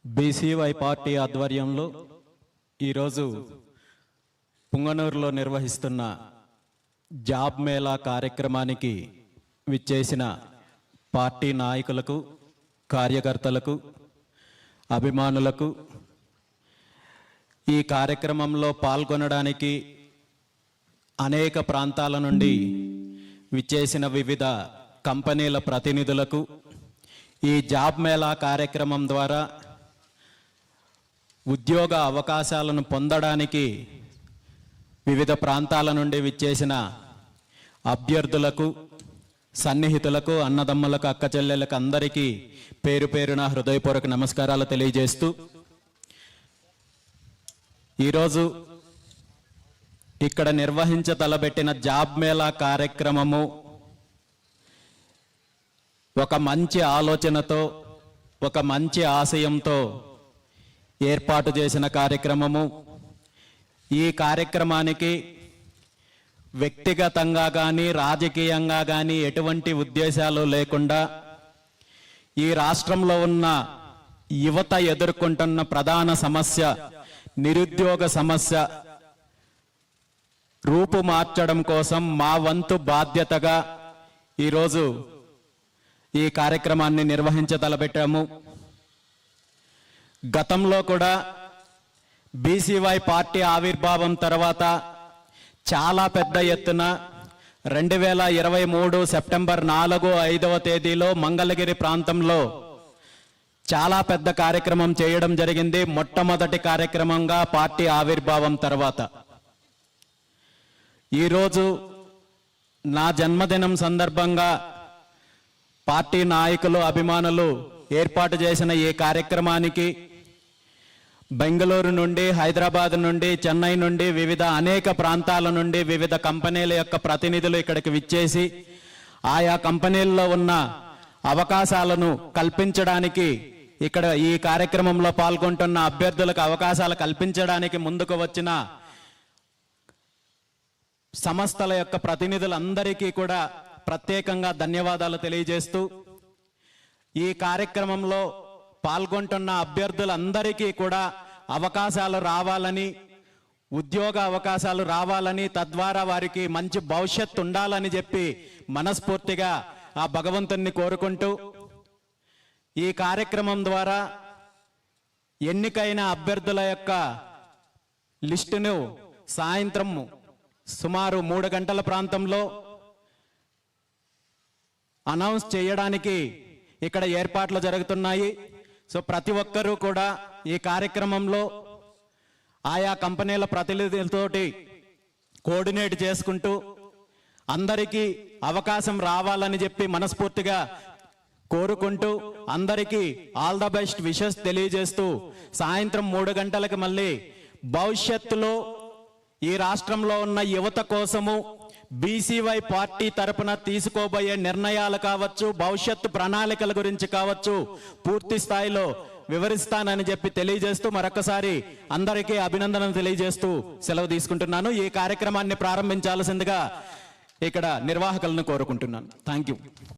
BCY party ఆధ్వర్యంలో ఈరోజు పుంగనూరులో నిర్వహిస్తున్న జాబ్ మేళా కార్యక్రమానికి విచ్చేసిన పార్టీ నాయకులకు, కార్యకర్తలకు, అభిమానులకు, ఈ కార్యక్రమంలో పాల్గొనడానికి అనేక ప్రాంతాల నుండి విచ్చేసిన వివిధ కంపెనీల ప్రతినిధులకు ఈ జాబ్ మేళా కార్యక్రమం ద్వారా ఉద్యోగ అవకాశాలను పొందడానికి వివిధ ప్రాంతాల నుండి విచ్చేసిన అభ్యర్థులకు, సన్నిహితులకు, అన్నదమ్ములకు, అక్క చెల్లెలకు అందరికీ పేరు పేరున హృదయపూర్వక నమస్కారాలు తెలియజేస్తూ, ఈరోజు ఇక్కడ నిర్వహించతలబెట్టిన జాబ్ మేళా కార్యక్రమము ఒక మంచి ఆలోచనతో, ఒక మంచి ఆశయంతో ఏర్పాటు చేసిన కార్యక్రమము. ఈ కార్యక్రమానికి వ్యక్తిగతంగా కానీ రాజకీయంగా కానీ ఎటువంటి ఉద్దేశాలు లేకుండా ఈ రాష్ట్రంలో ఉన్న యువత ఎదుర్కొంటున్న ప్రధాన సమస్య నిరుద్యోగ సమస్య రూపు మార్చడం కోసం మా వంతు బాధ్యతగా ఈరోజు ఈ కార్యక్రమాన్ని నిర్వహించతలపెట్టాము. గతంలో కూడా బీసీవై పార్టీ ఆవిర్భావం తర్వాత చాలా పెద్ద ఎత్తున 2023 సెప్టెంబర్ 4-5వ తేదీలో మంగళగిరి ప్రాంతంలో చాలా పెద్ద కార్యక్రమం చేయడం జరిగింది. మొట్టమొదటి కార్యక్రమంగా పార్టీ ఆవిర్భావం తర్వాత ఈరోజు నా జన్మదినం సందర్భంగా పార్టీ నాయకులు, అభిమానులు ఏర్పాటు చేసిన ఈ కార్యక్రమానికి బెంగళూరు నుండి, హైదరాబాద్ నుండి, చెన్నై నుండి, వివిధ అనేక ప్రాంతాల నుండి వివిధ కంపెనీల యొక్క ప్రతినిధులు ఇక్కడికి విచ్చేసి ఆయా కంపెనీల్లో ఉన్న అవకాశాలను కల్పించడానికి, ఇక్కడ ఈ కార్యక్రమంలో పాల్గొంటున్న అభ్యర్థులకు అవకాశాలు కల్పించడానికి ముందుకు వచ్చిన సంస్థల యొక్క ప్రతినిధులందరికీ కూడా ప్రత్యేకంగా ధన్యవాదాలు తెలియజేస్తూ, ఈ కార్యక్రమంలో పాల్గొంటున్న అభ్యర్థులందరికీ కూడా అవకాశాలు రావాలని, ఉద్యోగ అవకాశాలు రావాలని, తద్వారా వారికి మంచి భవిష్యత్తు ఉండాలని చెప్పి మనస్ఫూర్తిగా ఆ భగవంతుణ్ణి కోరుకుంటూ, ఈ కార్యక్రమం ద్వారా ఎన్నికైన అభ్యర్థుల యొక్క లిస్టును సాయంత్రం సుమారు 3 గంటల ప్రాంతంలో అనౌన్స్ చేయడానికి ఇక్కడ ఏర్పాట్లు జరుగుతున్నాయి. సో ప్రతి ఒక్కరూ కూడా ఈ కార్యక్రమంలో ఆయా కంపెనీల ప్రతినిధులతోటి కోఆర్డినేట్ చేసుకుంటూ అందరికీ అవకాశం రావాలని చెప్పి మనస్ఫూర్తిగా కోరుకుంటూ, అందరికీ ఆల్ ద బెస్ట్ విషెస్ తెలియజేస్తూ, సాయంత్రం 3 గంటలకు మళ్ళీ భవిష్యత్తులో ఈ రాష్ట్రంలో ఉన్న యువత కోసము బీసీవై పార్టీ తరపున తీసుకోబోయే నిర్ణయాలు కావచ్చు, భవిష్యత్తు ప్రణాళికల గురించి కావచ్చు, పూర్తి స్థాయిలో వివరిస్తానని చెప్పి తెలియజేస్తూ మరొకసారి అందరికీ అభినందనలు తెలియజేస్తూ సెలవు తీసుకుంటున్నాను. ఈ కార్యక్రమాన్ని ప్రారంభించాల్సిందిగా ఇక్కడ నిర్వాహకులను కోరుకుంటున్నాను. Thank you.